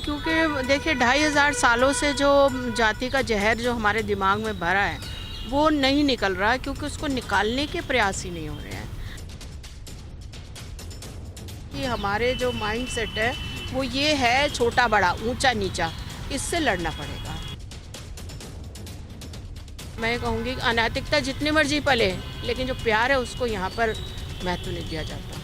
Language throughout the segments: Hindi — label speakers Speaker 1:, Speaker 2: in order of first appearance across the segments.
Speaker 1: क्योंकि देखिए 2500 सालों से जो जाति का जहर जो हमारे दिमाग में भरा है वो नहीं निकल रहा है, क्योंकि उसको निकालने के प्रयास ही नहीं हो रहे हैं। कि हमारे जो माइंड सेट है वो ये है, छोटा बड़ा ऊंचा नीचा, इससे लड़ना पड़ेगा। मैं कहूँगी कि अनैतिकता जितनी मर्जी पले, लेकिन जो प्यार है उसको यहाँ पर महत्व नहीं दिया जाता।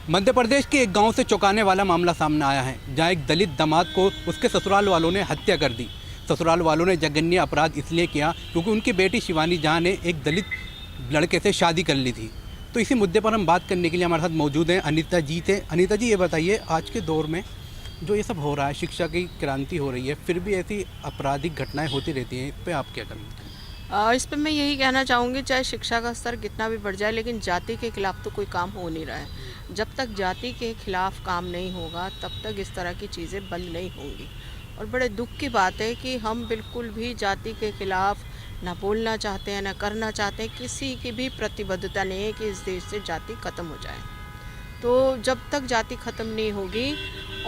Speaker 2: मध्य प्रदेश के एक गांव से चौंकाने वाला मामला सामने आया है, जहां एक दलित दामाद को उसके ससुराल वालों ने हत्या कर दी। ससुराल वालों ने जघन्य अपराध इसलिए किया क्योंकि उनकी बेटी शिवानी जहां ने एक दलित लड़के से शादी कर ली थी। तो इसी मुद्दे पर हम बात करने के लिए हमारे साथ मौजूद हैं अनीता जी थे। अनीता जी, ये बताइए, आज के दौर में जो ये सब हो रहा है, शिक्षा की क्रांति हो रही है, फिर भी ऐसी आपराधिक घटनाएँ होती रहती हैं, इस पर आप क्या करेंगे?
Speaker 1: इस पर मैं यही कहना चाहूँगी, चाहे शिक्षा का स्तर कितना भी बढ़ जाए, लेकिन जाति के खिलाफ तो कोई काम हो नहीं रहा है। जब तक जाति के खिलाफ काम नहीं होगा तब तक इस तरह की चीज़ें बंद नहीं होंगी। और बड़े दुख की बात है कि हम बिल्कुल भी जाति के खिलाफ ना बोलना चाहते हैं, ना करना चाहते हैं। किसी की भी प्रतिबद्धता नहीं है कि इस देश से जाति ख़त्म हो जाए। तो जब तक जाति ख़त्म नहीं होगी,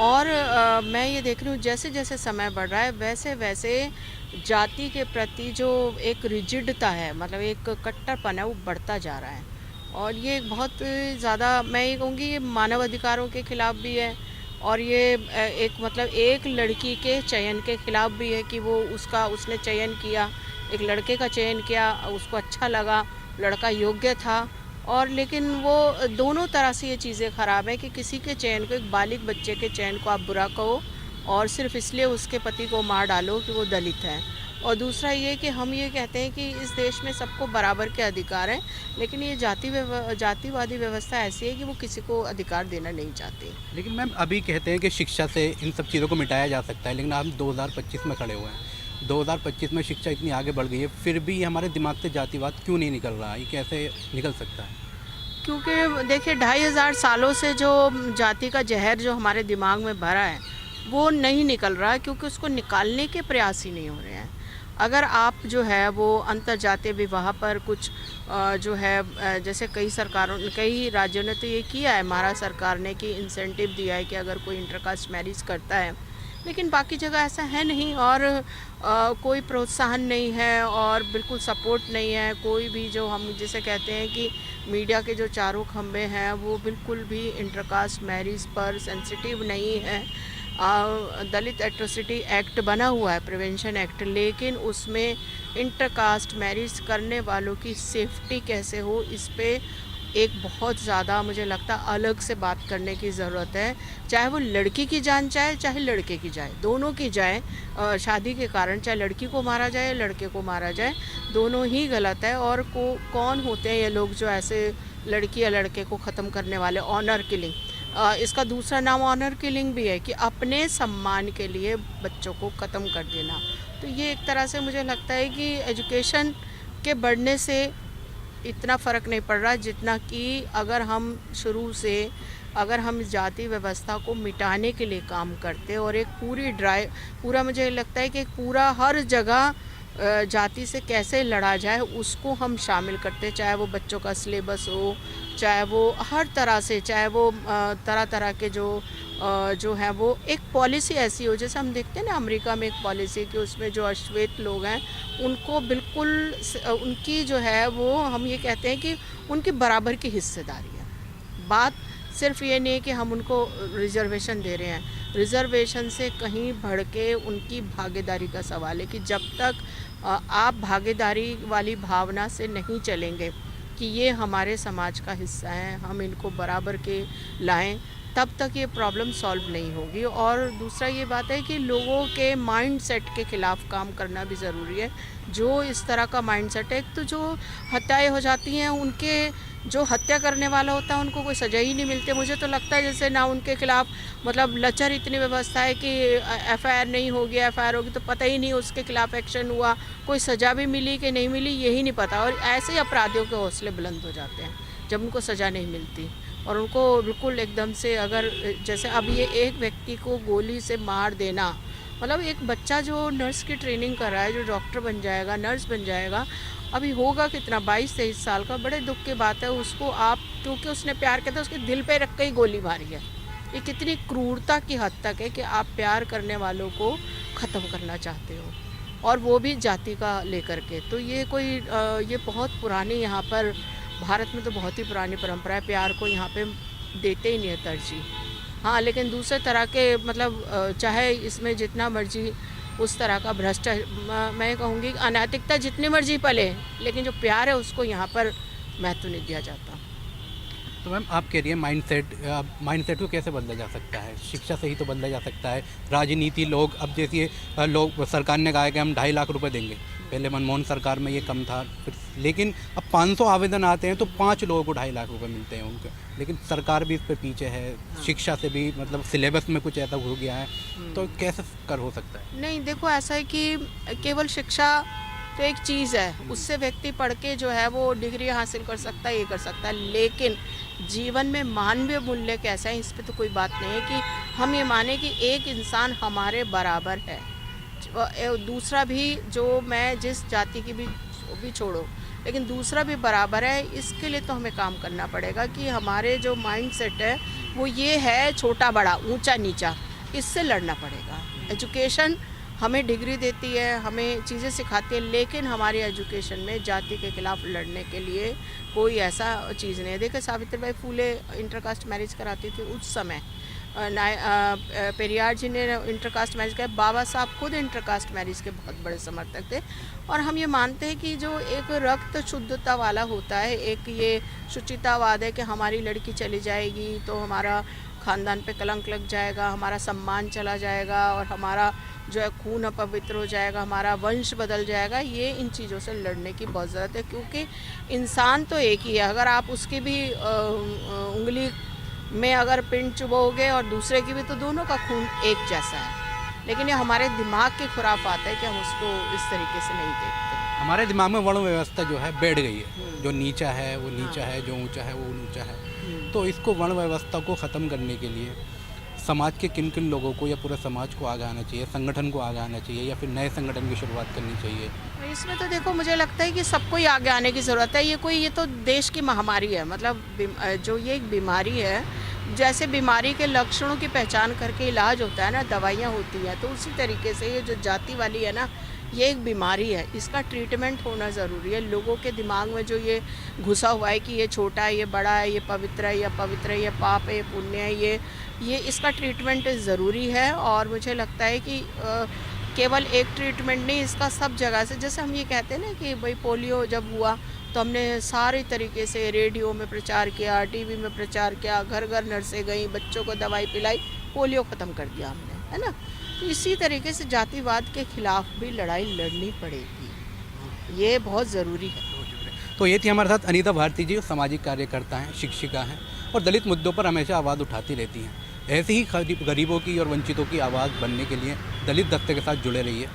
Speaker 1: और मैं ये देख रही हूँ जैसे जैसे समय बढ़ रहा है वैसे वैसे जाति के प्रति जो एक रिजिडता है, मतलब एक कट्टरपन है, वो बढ़ता जा रहा है। और ये एक बहुत ज़्यादा, मैं ये कहूँगी, ये मानव अधिकारों के खिलाफ भी है, और ये एक मतलब एक लड़की के चयन के खिलाफ भी है कि वो उसने चयन किया, एक लड़के का चयन किया, उसको अच्छा लगा, लड़का योग्य था, और लेकिन वो दोनों तरह से ये चीज़ें ख़राब है कि किसी के चयन को, एक बालिग बच्चे के चयन को आप बुरा कहो और सिर्फ इसलिए उसके पति को मार डालो कि वो दलित है। और दूसरा ये कि हम ये कहते हैं कि इस देश में सबको बराबर के अधिकार हैं, लेकिन ये जातिवादी व्यवस्था ऐसी है कि वो किसी को अधिकार देना नहीं चाहती।
Speaker 2: लेकिन मैम, अभी कहते हैं कि शिक्षा से इन सब चीज़ों को मिटाया जा सकता है, लेकिन हम 2025 में खड़े हुए हैं। 2025 में शिक्षा इतनी आगे बढ़ गई है, फिर भी हमारे दिमाग से जातिवाद क्यों नहीं निकल रहा है? ये कैसे निकल सकता है?
Speaker 1: क्योंकि देखिए 2500 सालों से जो जाति का जहर जो हमारे दिमाग में भरा है वो नहीं निकल रहा है, क्योंकि उसको निकालने के प्रयास ही नहीं हो रहे हैं। अगर आप जो है वो अंतर्जातीय विवाह पर कुछ जो है, जैसे कई राज्यों ने तो ये किया है, महाराष्ट्र सरकार ने, कि इंसेंटिव दिया है कि अगर कोई इंटरकास्ट मैरिज करता है, लेकिन बाकी जगह ऐसा है नहीं, और कोई प्रोत्साहन नहीं है और बिल्कुल सपोर्ट नहीं है। कोई भी, जो हम जिसे कहते हैं कि मीडिया के जो चारों खंभे हैं वो बिल्कुल भी इंटरकास्ट मैरिज पर सेंसिटिव नहीं है। दलित एट्रोसिटी एक्ट बना हुआ है, प्रिवेंशन एक्ट, लेकिन उसमें इंटरकास्ट मैरिज करने वालों की सेफ्टी कैसे हो, इस पे एक बहुत ज़्यादा मुझे लगता है अलग से बात करने की ज़रूरत है। चाहे वो लड़की की जान जाए चाहे लड़के की जाए, दोनों की जाए, शादी के कारण चाहे लड़की को मारा जाए या लड़के को मारा जाए, दोनों ही गलत है। और कौन होते हैं ये लोग जो ऐसे लड़की या लड़के को ख़त्म करने वाले? ऑनर किलिंग, इसका दूसरा नाम ऑनर किलिंग भी है, कि अपने सम्मान के लिए बच्चों को ख़त्म कर देना। तो ये एक तरह से मुझे लगता है कि एजुकेशन के बढ़ने से इतना फ़र्क नहीं पड़ रहा, जितना कि अगर हम शुरू से जाति व्यवस्था को मिटाने के लिए काम करते, और एक पूरा मुझे लगता है कि एक पूरा हर जगह जाति से कैसे लड़ा जाए उसको हम शामिल करते, चाहे वो बच्चों का सिलेबस हो, चाहे वो हर तरह से, चाहे वो तरह तरह के जो है वो एक पॉलिसी ऐसी हो, जैसे हम देखते हैं ना अमेरिका में एक पॉलिसी कि उसमें जो अश्वेत लोग हैं उनको बिल्कुल उनकी जो है वो, हम ये कहते हैं कि उनकी बराबर की हिस्सेदारी है। बात सिर्फ ये नहीं है कि हम उनको रिजर्वेशन दे रहे हैं, रिजर्वेशन से कहीं बढ़ के उनकी भागीदारी का सवाल है कि जब तक आप भागीदारी वाली भावना से नहीं चलेंगे कि ये हमारे समाज का हिस्सा है, हम इनको बराबर के लाएं, तब तक ये प्रॉब्लम सॉल्व नहीं होगी। और दूसरा ये बात है कि लोगों के माइंड सेट के ख़िलाफ़ काम करना भी ज़रूरी है। जो इस तरह का माइंड सेट है, एक तो जो हत्याएं हो जाती हैं, उनके जो हत्या करने वाला होता है उनको कोई सज़ा ही नहीं मिलती। मुझे तो लगता है जैसे ना उनके खिलाफ़, मतलब लचर इतनी व्यवस्था है कि एफआईआर नहीं होगी, एफआईआर होगी तो पता ही नहीं उसके खिलाफ़ एक्शन हुआ, कोई सज़ा भी मिली कि नहीं मिली यही नहीं पता। और ऐसे ही अपराधियों के हौसले बुलंद हो जाते हैं जब उनको सज़ा नहीं मिलती, और उनको बिल्कुल एकदम से, अगर जैसे अब ये एक व्यक्ति को गोली से मार देना, मतलब एक बच्चा जो नर्स की ट्रेनिंग कर रहा है, जो डॉक्टर बन जाएगा, नर्स बन जाएगा, अभी होगा कितना, 22-23 साल का, बड़े दुख की बात है। उसको आप, क्योंकि उसने प्यार किया था, उसके दिल पे रख के ही गोली मारी है। ये कितनी क्रूरता की हद तक है कि आप प्यार करने वालों को ख़त्म करना चाहते हो, और वो भी जाति का लेकर के। तो ये कोई ये बहुत पुरानी, यहाँ पर भारत में तो बहुत ही पुरानी परंपरा है, प्यार को यहाँ पे देते ही नहीं है तरजीह। हाँ, लेकिन दूसरे तरह के मतलब चाहे इसमें जितना मर्जी उस तरह का मैं कहूँगी अनैतिकता जितनी मर्जी पले, लेकिन जो प्यार है उसको यहाँ पर महत्व नहीं दिया जाता।
Speaker 2: तो मैम आप कह रही है माइंडसेट को कैसे बदला जा सकता है? शिक्षा से ही तो बदला जा सकता है। राजनीति, लोग अब जैसे लोग, सरकार ने कहा है कि हम 2.5 लाख रुपए देंगे, पहले मनमोहन सरकार में ये कम था, फिर लेकिन अब 500 आवेदन आते हैं तो 5 लोगों को 2.5 लाख रुपए मिलते हैं उनके। लेकिन सरकार भी इस पर पीछे है, शिक्षा से भी मतलब सिलेबस में कुछ ऐसा हो गया है, तो कैसे कर हो सकता है?
Speaker 1: नहीं, देखो ऐसा है कि केवल शिक्षा तो एक चीज़ है, उससे व्यक्ति पढ़ के जो है वो डिग्री हासिल कर सकता है, ये कर सकता है, लेकिन जीवन में मानवीय मूल्य कैसा है, इस पे तो कोई बात नहीं है कि हम ये माने कि एक इंसान हमारे बराबर है। दूसरा भी, जो मैं जिस जाति की भी छोड़ो, लेकिन दूसरा भी बराबर है। इसके लिए तो हमें काम करना पड़ेगा कि हमारे जो माइंडसेट है वो ये है, छोटा बड़ा, ऊंचा नीचा, इससे लड़ना पड़ेगा। एजुकेशन हमें डिग्री देती है, हमें चीज़ें सिखाती है, लेकिन हमारी एजुकेशन में जाति के खिलाफ लड़ने के लिए कोई ऐसा चीज़ नहीं है। देखिए, सावित्रीबाई फूले इंटरकास्ट मैरिज कराती थी उस समय, पेरियार जी ने इंटरकास्ट मैरिज किया, बाबा साहब खुद इंटरकास्ट मैरिज के बहुत बड़े समर्थक थे। और हम ये मानते हैं कि जो एक रक्त शुद्धता वाला होता है, एक ये शुचितावाद है कि हमारी लड़की चली जाएगी तो हमारा ख़ानदान पे कलंक लग जाएगा, हमारा सम्मान चला जाएगा, और हमारा जो है खून अपवित्र हो जाएगा, हमारा वंश बदल जाएगा। ये इन चीज़ों से लड़ने की बहुत ज़रूरत है, क्योंकि इंसान तो एक ही है। अगर आप उसकी भी उंगली में अगर पिंड चुभोगे और दूसरे की भी, तो दोनों का खून एक जैसा है। लेकिन ये हमारे दिमाग की खुराफात है कि हम उसको इस तरीके से नहीं देखते।
Speaker 2: हमारे दिमाग में वर्ण व्यवस्था जो है बैठ गई है, जो नीचा है वो नीचा है, जो ऊंचा है वो ऊंचा है। तो इसको वर्ण व्यवस्था को ख़त्म करने के लिए समाज के किन किन लोगों को या पूरे समाज को आगे आना चाहिए, संगठन को आगे आना चाहिए, या फिर नए संगठन की शुरुआत करनी चाहिए?
Speaker 1: इसमें तो देखो, मुझे लगता है कि सबको ही आगे आने की ज़रूरत है। ये तो देश की महामारी है, मतलब जो ये एक बीमारी है, जैसे बीमारी के लक्षणों की पहचान करके इलाज होता है ना, दवाइयाँ होती हैं, तो उसी तरीके से ये जो जाति वाली है ना, ये एक बीमारी है, इसका ट्रीटमेंट होना ज़रूरी है। लोगों के दिमाग में जो ये घुसा हुआ है कि ये छोटा है, ये बड़ा है, ये पवित्र है, ये अपवित्र है, ये पाप है, ये पुण्य है, ये इसका ट्रीटमेंट ज़रूरी है। और मुझे लगता है कि केवल एक ट्रीटमेंट नहीं, इसका सब जगह से, जैसे हम ये कहते हैं ना कि भाई पोलियो जब हुआ तो हमने सारे तरीके से रेडियो में प्रचार किया, टीवी में प्रचार किया, घर घर नर्सें गई, बच्चों को दवाई पिलाई, पोलियो ख़त्म कर दिया हमने, है ना। तो इसी तरीके से जातिवाद के खिलाफ भी लड़ाई लड़नी पड़ेगी, ये बहुत ज़रूरी है।
Speaker 2: तो ये थी हमारे साथ अनीता भारती जी, सामाजिक कार्यकर्ता हैं, शिक्षिका हैं, और दलित मुद्दों पर हमेशा आवाज़ उठाती रहती हैं। ऐसे ही गरीबों की और वंचितों की आवाज़ बनने के लिए दलित दस्ते के साथ जुड़े रहिए।